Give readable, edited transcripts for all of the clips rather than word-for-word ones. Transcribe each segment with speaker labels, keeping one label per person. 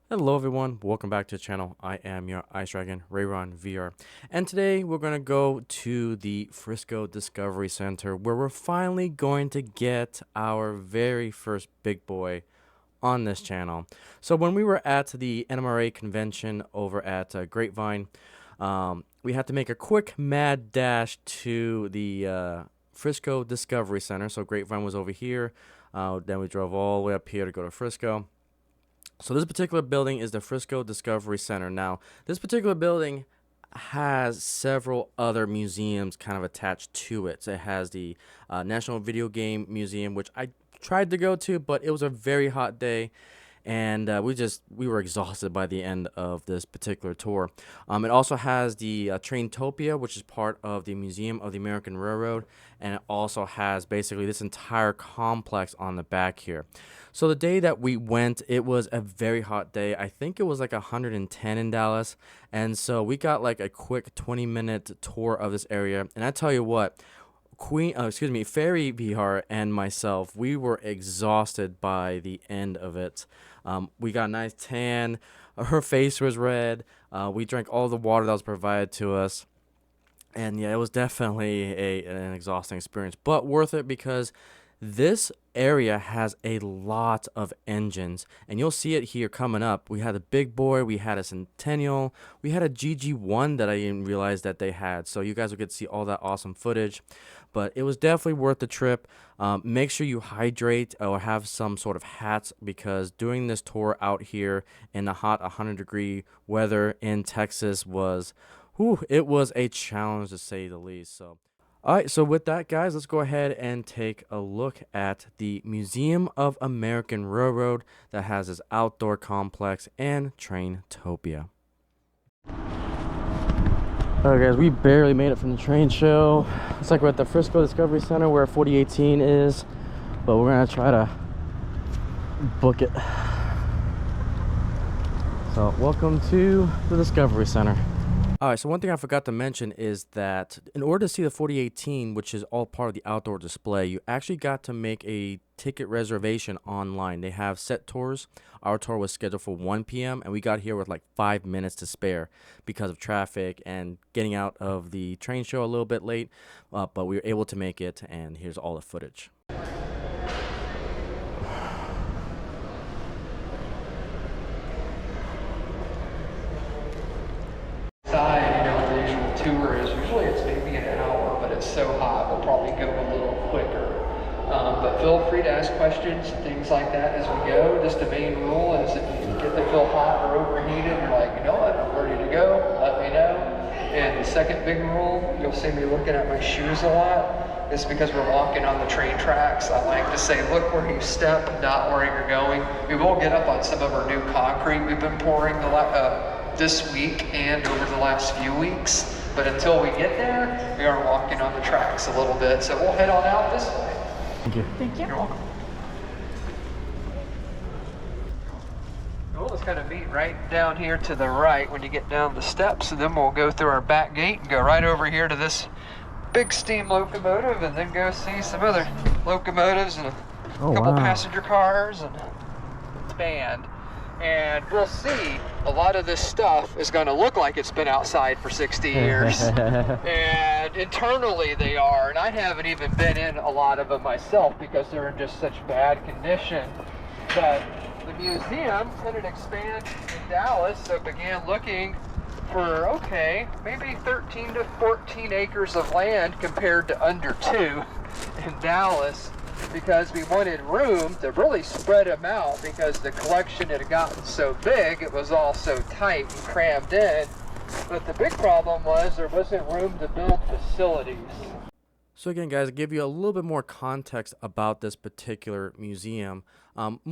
Speaker 1: Hello everyone, welcome back to the channel. I am your Ice Dragon, Rayron VR. And today we're going to go to the Frisco Discovery Center where we're finally going to get our very first big boy on this channel. So when we were at the NMRA convention over at Grapevine, we had to make a quick mad dash to the Frisco Discovery Center. So Grapevine was over here. Then we drove all the way up here to go to Frisco. So this particular building is the Frisco Discovery Center. Now, this particular building has several other museums kind of attached to it. So it has the National Video Game Museum, which I tried to go to, but it was a very hot day, and we were exhausted by the end of this particular tour. It also has the Traintopia, which is part of the Museum of the American Railroad, and it also has basically this entire complex on the back here. So the day that we went, it was a very hot day. I think it was like 110 in Dallas, and so we got like a quick 20-minute tour of this area. And I tell you what, Fairy VR and myself, we were exhausted by the end of it. We got a nice tan. Her face was red. We drank all the water that was provided to us. And yeah, it was definitely an exhausting experience, but worth it because this area has a lot of engines, and you'll see it here coming up. We had a big boy, we had a Centennial, we had a GG1 that I didn't realize that they had. So you guys will get to see all that awesome footage, but it was definitely worth the trip. Make sure you hydrate or have some sort of hats because doing this tour out here in the hot 100-degree weather in Texas was, whew, it was a challenge to say the least. So. All right, so with that, guys, let's go ahead and take a look at the Museum of American Railroad that has this outdoor complex and Traintopia. All right, guys, we barely made it from the train show. Looks like we're at the Frisco Discovery Center where 4018 is, but we're gonna try to book it. So welcome to the Discovery Center. All right, so one thing I forgot to mention is that in order to see the 4018, which is all part of the outdoor display, you actually got to make a ticket reservation online. They have set tours. Our tour was scheduled for 1 p.m., and we got here with like 5 minutes to spare because of traffic and getting out of the train show a little bit late, but we were able to make it, and here's all the footage.
Speaker 2: The usual tour is usually it's maybe an hour, but it's so hot we'll probably go a little quicker. But feel free to ask questions, things like that as we go. Just the main rule is if you get to feel hot or overheated, you're like, you know what, I'm ready to go, let me know. And the second big rule, you'll see me looking at my shoes a lot. It's because we're walking on the train tracks. I like to say, look where you step, not where you're going. We will get up on some of our new concrete we've been pouring this week and over the last few weeks. But until we get there, we are walking on the tracks a little bit. So we'll head on out this way.
Speaker 1: Thank you.
Speaker 3: Thank you.
Speaker 2: You're welcome. We'll just kind of meet right down here to the right when you get down the steps, and then we'll go through our back gate and go right over here to this big steam locomotive, and then go see some other locomotives and a couple passenger cars and band. And we'll see a lot of this stuff is going to look like it's been outside for 60 years. And internally they are, and I haven't even been in a lot of them myself because they're in just such bad condition. But the museum couldn't expand in Dallas, so began looking for, okay, maybe 13 to 14 acres of land compared to under 2 in Dallas, because we wanted room to really spread them out because the collection had gotten so big, it was all so tight and crammed in. But the big problem was there wasn't room to build facilities.
Speaker 1: So again, guys, to give you a little bit more context about this particular museum,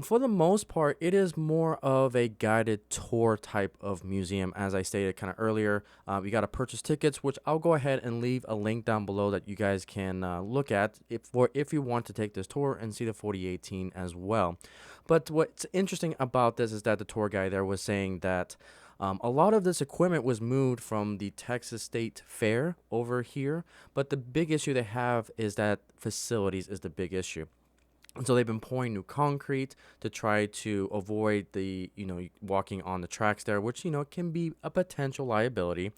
Speaker 1: for the most part, it is more of a guided tour type of museum. As I stated kind of earlier, you got to purchase tickets, which I'll go ahead and leave a link down below that you guys can look at if you want to take this tour and see the 4018 as well. But what's interesting about this is that the tour guide there was saying that a lot of this equipment was moved from the Texas State Fair over here, but the big issue they have is that facilities is the big issue. And so they've been pouring new concrete to try to avoid the, walking on the tracks there, which, can be a potential liability.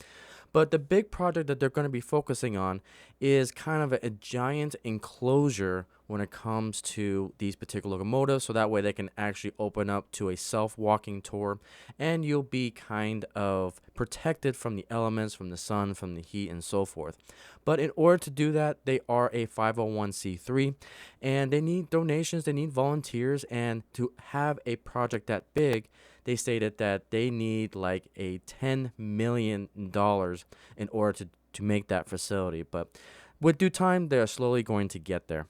Speaker 1: But the big project that they're going to be focusing on is kind of a giant enclosure when it comes to these particular locomotives. So that way they can actually open up to a self-walking tour, and you'll be kind of protected from the elements, from the sun, from the heat, and so forth. But in order to do that, they are a 501c3, and they need donations, they need volunteers, and to have a project that big, they stated that they need like a $10 million in order to make that facility. But with due time, they're slowly going to get there.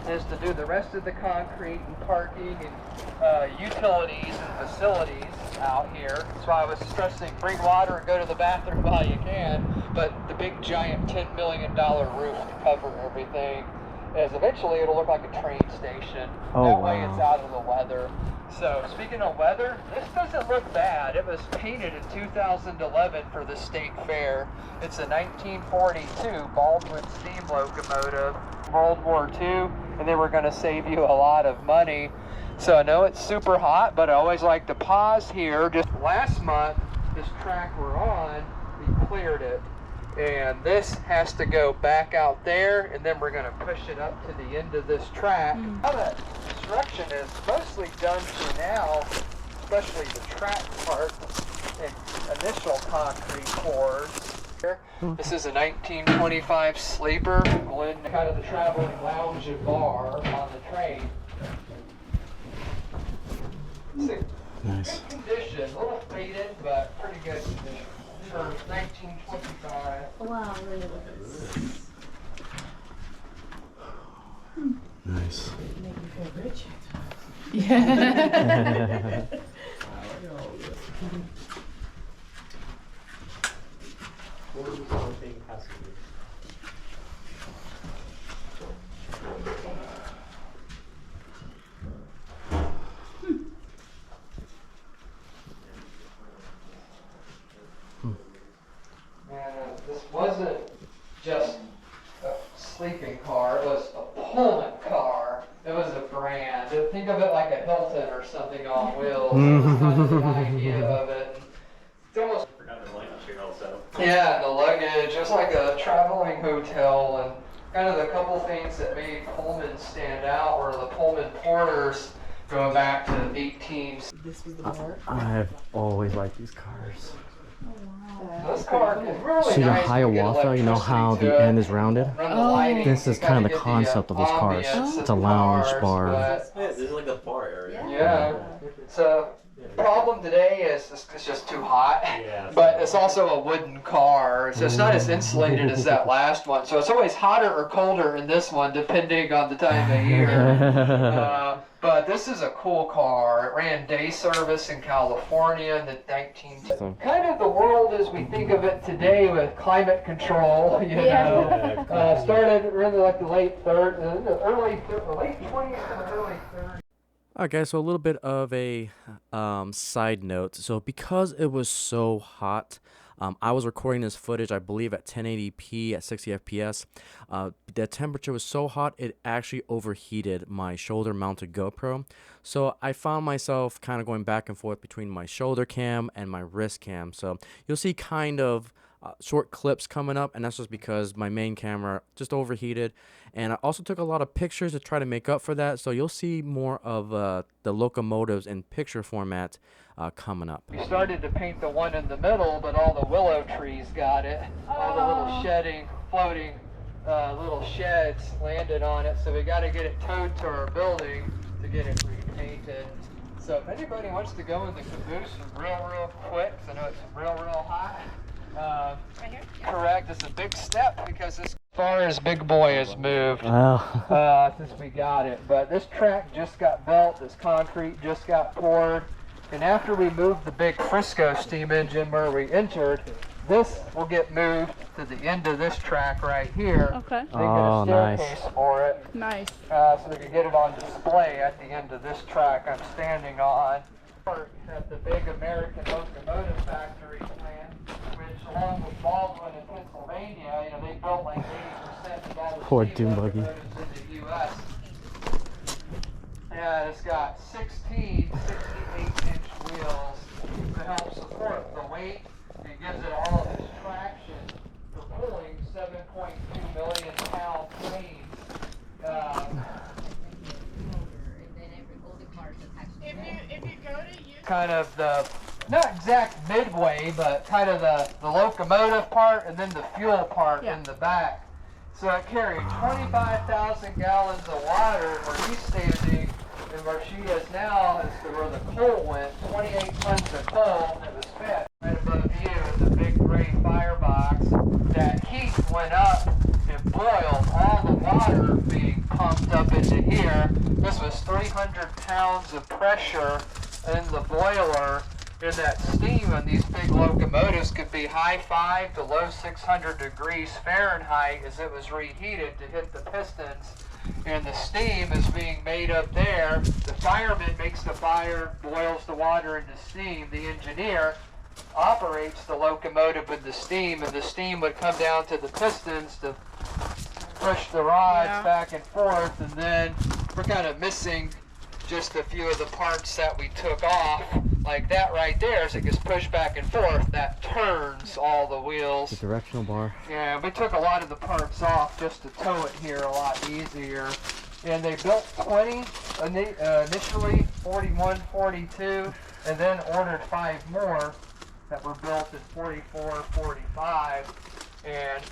Speaker 2: Is to do the rest of the concrete and parking and utilities and facilities out here. That's why I was stressing bring water and go to the bathroom while you can. But the big giant $10 million roof to cover everything is eventually it'll look like a train station. That way it's out of the weather. So speaking of weather, this doesn't look bad. It was painted in 2011 for the state fair. It's a 1942 Baldwin steam locomotive, World War II, and they were going to save you a lot of money. So I know it's super hot, but I always like to pause here. Just last month, this track we're on, we cleared it. And this has to go back out there, and then we're going to push it up to the end of this track. How that construction is mostly done for now, especially the track part and initial concrete pours. This is a 1925 sleeper, Glen, kind of the traveling lounge and bar on the train.
Speaker 1: Nice.
Speaker 2: Good condition, a little faded, but pretty good condition. For 1925.
Speaker 3: Wow, really look at this.
Speaker 1: Nice.
Speaker 3: Make me feel rich.
Speaker 4: Yeah.
Speaker 2: This wasn't just a sleeping car, it was a Pullman car. It was a brand. Think of it like a Hilton or something on wheels. That's kind of the idea of it. It's almost. Yeah, the luggage. It was like a traveling hotel, and kind of the couple things that made Pullman stand out were the Pullman porters going back to the 18s.
Speaker 3: This was the bar.
Speaker 1: I've always liked these cars.
Speaker 2: This car is really
Speaker 1: See the
Speaker 2: nice.
Speaker 1: Hiawatha, you know how the end is rounded? This is kind of the concept of these cars. It's a lounge bar.
Speaker 5: This is like a bar area.
Speaker 2: Yeah. So problem today is it's just too hot.
Speaker 5: Yeah.
Speaker 2: But it's also a wooden car, so it's not as insulated as that last one. So it's always hotter or colder in this one, depending on the time of year. But this is a cool car. It ran day service in California in the 19... Kind of the world as we think of it today with climate control, you know. Started really like the late 30s, late 20s and early 30s.
Speaker 1: Alright guys, so a little bit of a side note. So because it was so hot, I was recording this footage, I believe, at 1080p at 60 FPS. The temperature was so hot, it actually overheated my shoulder-mounted GoPro. So I found myself kind of going back and forth between my shoulder cam and my wrist cam. So you'll see kind of short clips coming up, and that's just because my main camera just overheated. And I also took a lot of pictures to try to make up for that. So you'll see more of the locomotives in picture format coming up.
Speaker 2: We started to paint the one in the middle, but all the willow trees got it. All the little shedding, floating little sheds landed on it, so we got to get it towed to our building to get it repainted. So if anybody wants to go in the caboose real quick, 'cause I know it's real hot.
Speaker 3: Right here?
Speaker 2: Correct, it's a big step because as far as Big Boy has moved since we got it. But this track just got built, this concrete just got poured. And after we moved the big Frisco steam engine where we entered, this will get moved to the end of this track right here.
Speaker 4: Okay.
Speaker 2: They get a staircase for it,
Speaker 4: Nice.
Speaker 2: so we can get it on display at the end of this track I'm standing on. At the big American locomotive factory plant, which along with Baldwin in Pennsylvania, you know, they built like 80% of all the
Speaker 1: Poor
Speaker 2: steam
Speaker 1: dune buggy.
Speaker 2: locomotives in the U.S. that it's got 16 68-inch wheels to help support the weight. It gives it all of its traction for pulling 7.2 million pound planes.
Speaker 3: If you go to use
Speaker 2: Kind of the, not exact midway, but kind of the locomotive part and then the fuel part in the back. So it carried 25,000 gallons of water where he's standing, and where she is now is where the coal went, 28 tons of coal that was fed right above you in the big gray firebox. That heat went up and boiled all the water being pumped up into here. This was 300 pounds of pressure in the boiler, and that steam on these big locomotives could be high 5 to low 600 degrees Fahrenheit as it was reheated to hit the pistons. And the steam is being made up there. The fireman makes the fire, boils the water into steam. The engineer operates the locomotive with the steam, and the steam would come down to the pistons to push the rods back and forth. And then we're kind of missing just a few of the parts that we took off. Like that right there, as it gets pushed back and forth, that turns all the wheels.
Speaker 1: The directional bar.
Speaker 2: Yeah, we took a lot of the parts off just to tow it here a lot easier. And they built 20 initially, 41, 42, and then ordered 5 more that were built in 44, 45. And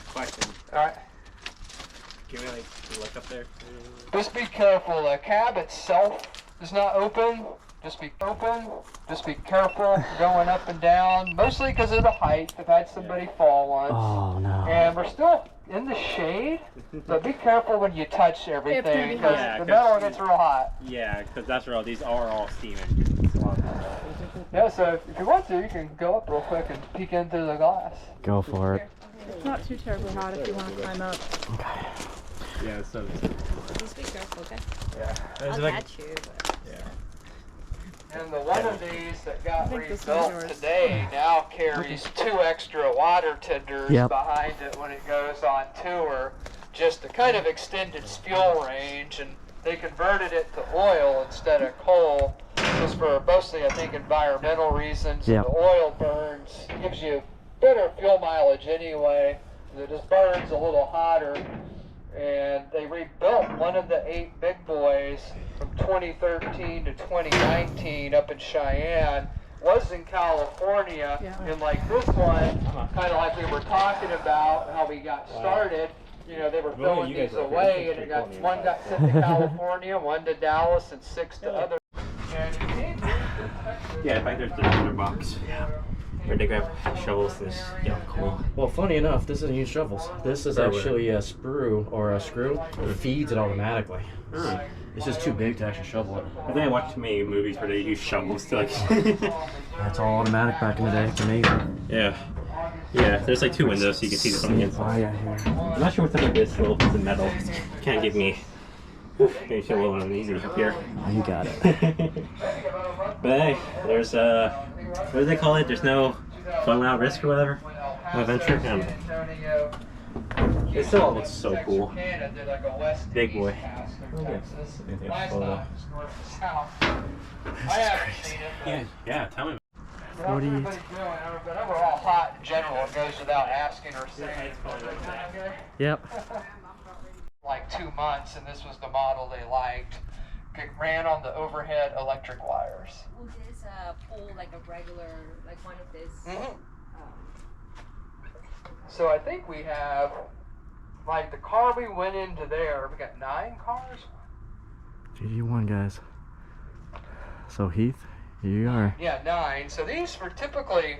Speaker 5: Question.
Speaker 2: all right,
Speaker 5: Can we like look up there?
Speaker 2: just be careful. The cab itself is not open. Just be open. Just be careful going up and down. Mostly because of the height. I've had somebody fall once.
Speaker 1: Oh no.
Speaker 2: And we're still in the shade, but be careful when you touch everything because
Speaker 5: Yeah,
Speaker 2: the metal gets real hot.
Speaker 5: Yeah, because that's real. These are all steam engines.
Speaker 2: Yeah, so if you want to, you can go up real quick and peek in through the glass.
Speaker 1: Go for it.
Speaker 3: It's not too terribly hot if you want to climb up.
Speaker 1: Okay.
Speaker 5: Yeah, so.
Speaker 3: Just be careful, okay?
Speaker 2: Yeah.
Speaker 3: I'll catch you. But...
Speaker 2: And the one of these that got
Speaker 3: think this one's
Speaker 2: rebuilt
Speaker 3: yours.
Speaker 2: today now carries 2 extra water tenders behind it when it goes on tour, just to kind of extend its fuel range. And they converted it to oil instead of coal, just for mostly, I think, environmental reasons.
Speaker 1: Yep.
Speaker 2: The oil burns, gives you better fuel mileage anyway. It just burns a little hotter. And they rebuilt one of the 8 big boys from 2013 to 2019 up in Cheyenne. Was in California, and like this one, kind of like we were talking about how we got started. You know, they were throwing these away, and it got one got sent to California, one to Dallas, and 6 to other. And it came here to Texas.
Speaker 5: Yeah, back there's the other box. Where they grab shovels and cool.
Speaker 1: Well, funny enough, this isn't used shovels. This is actually a sprue or a screw. It feeds it automatically. It's just too big to actually shovel it.
Speaker 5: I think I watched too many movies where they use shovels to like.
Speaker 1: That's all automatic back in the day. It's amazing.
Speaker 5: Yeah. Yeah, there's like 2 windows so you can see from the inside.
Speaker 1: Oh yeah, here.
Speaker 5: I'm not sure what's under this little piece of metal. Can't give me. Maybe feel a little uneasy up here.
Speaker 1: Oh, you got it.
Speaker 5: But hey, there's what do they call it? There's no fun without risk or whatever. No adventure. It still all looks so cool. Big boy. Yeah, tell me.
Speaker 1: 40.
Speaker 2: But overall hot in general, it goes without asking or saying.
Speaker 1: Yep.
Speaker 2: Like 2 months, and this was the model they liked. It ran on the overhead electric wires.
Speaker 4: Will this pull like a regular, like one of this?
Speaker 2: So I think we have, like the car we went into there, we got 9 cars?
Speaker 1: GG1, guys. So Heath, here you are.
Speaker 2: Yeah, 9. So these were typically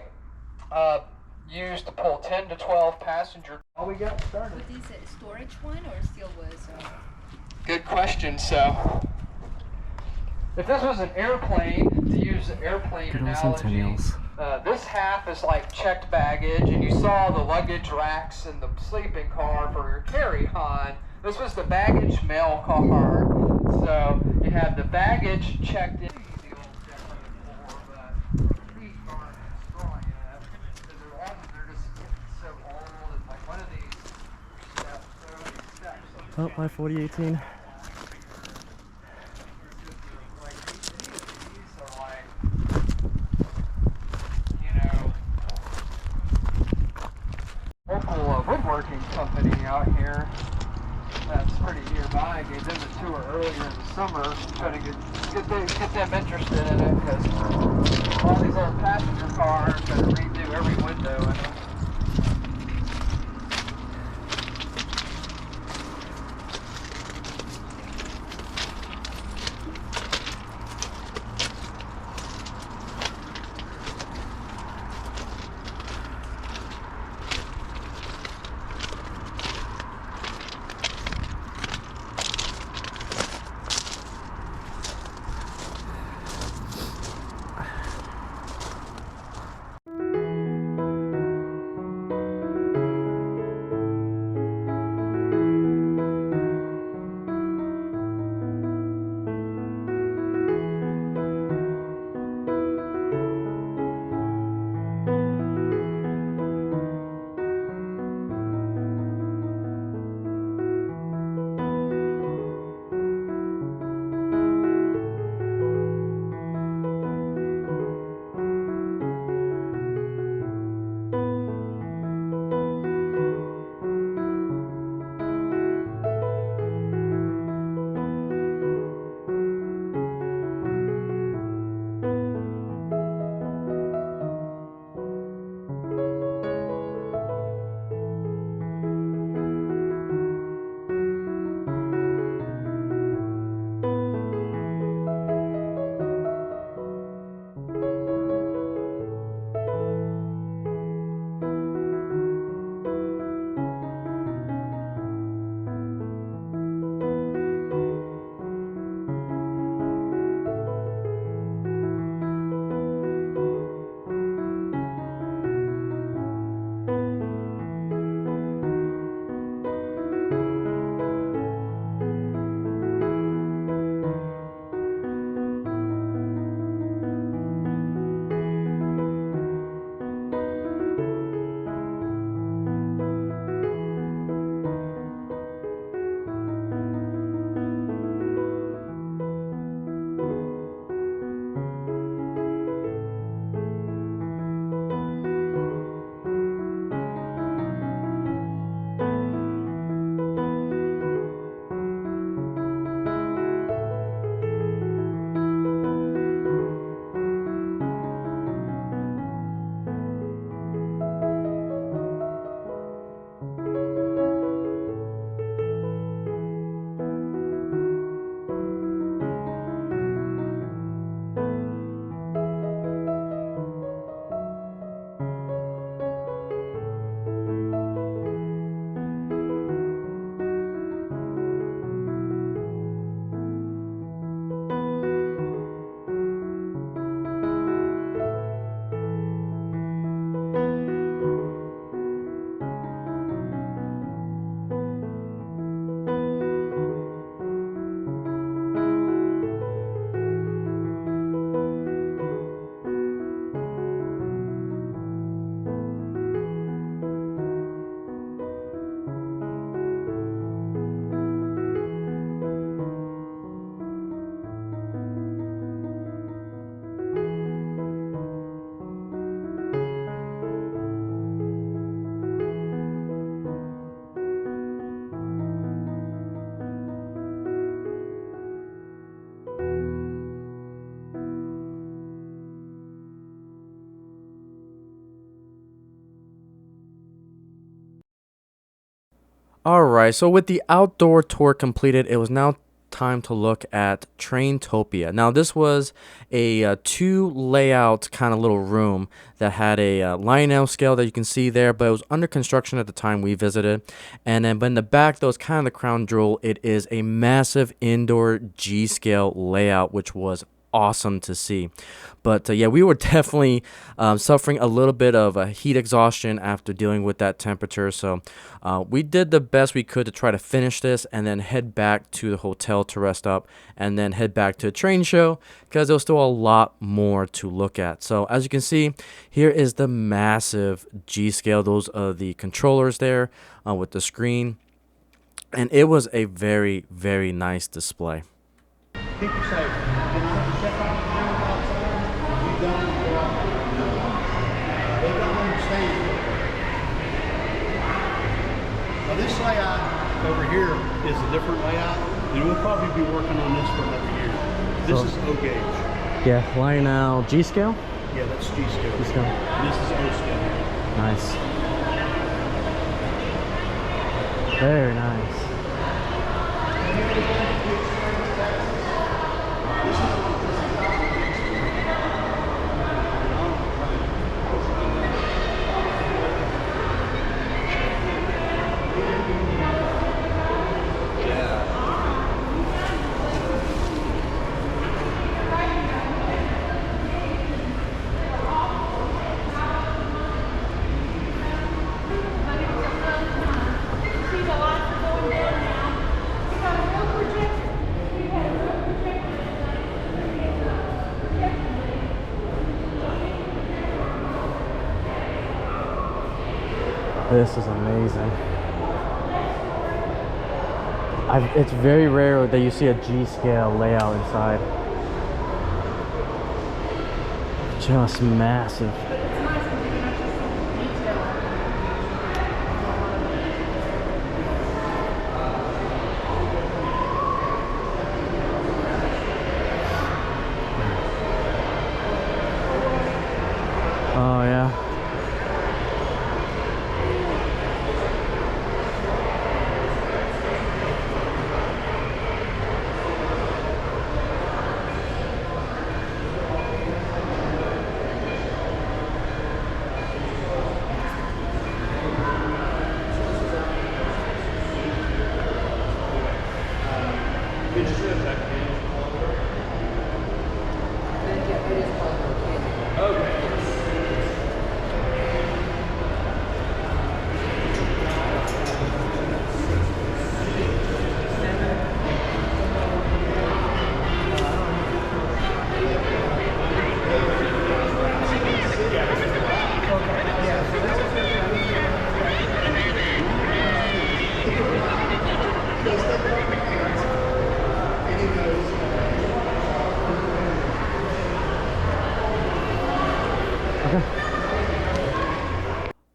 Speaker 2: used to pull 10 to 12 passenger. Oh, we got started.
Speaker 4: Was this a storage one or still was?
Speaker 2: Good question. So, if this was an airplane, to use an airplane
Speaker 1: Good old
Speaker 2: analogy,
Speaker 1: Centennials.
Speaker 2: this half is like checked baggage, and you saw the luggage racks in the sleeping car for your carry-on. This was the baggage mail car. So you had the baggage checked in.
Speaker 1: Oh, my 4018.
Speaker 2: woodworking company out here that's pretty nearby. I gave them a tour earlier in the summer, try to get them interested in it, because all these old passenger cars got to redo every window in them.
Speaker 1: All right, so with the outdoor tour completed, it was now time to look at Traintopia. Now, this was a two layout kind of little room that had a Lionel scale that you can see there, but it was under construction at the time we visited. And then, but in the back, that was kind of the crown jewel. It is a massive indoor G scale layout, which was awesome to see. But yeah, we were definitely suffering a little bit of heat exhaustion after dealing with that temperature. So we did the best we could to try to finish this and then head back to the hotel to rest up and then head back to a train show because there was still a lot more to look at. So as you can see, here is the massive G scale. Those are the controllers there with the screen. And it was a very, very nice display.
Speaker 6: Keep you safe. Can I have a check out the camera outside? You don't go out. No. They don't understand. layout over here is a different layout, and we'll probably be working on this for another year. This is O gauge.
Speaker 1: Yeah, Lionel G scale.
Speaker 6: Yeah, that's G scale.
Speaker 1: G scale.
Speaker 6: This is O scale.
Speaker 1: Nice. Very nice. This is amazing. It's very rare that you see a G scale layout inside. Just massive. Oh yeah.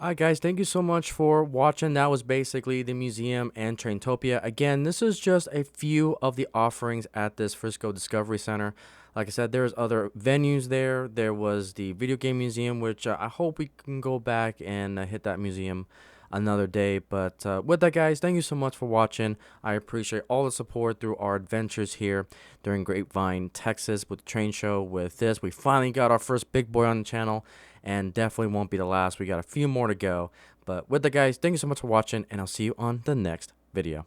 Speaker 1: Alright guys, thank you so much for watching. That was basically the museum and Traintopia. Again, this is just a few of the offerings at this Frisco Discovery Center. Like I said, there's other venues there. There was the video game museum, which I hope we can go back and hit that museum another day. But with that guys, thank you so much for watching. I appreciate all the support through our adventures here during Grapevine, Texas with the train show. With this, we finally got our first big boy on the channel, and definitely won't be the last. We got a few more to go. But with that guys, thank you so much for watching, and I'll see you on the next video.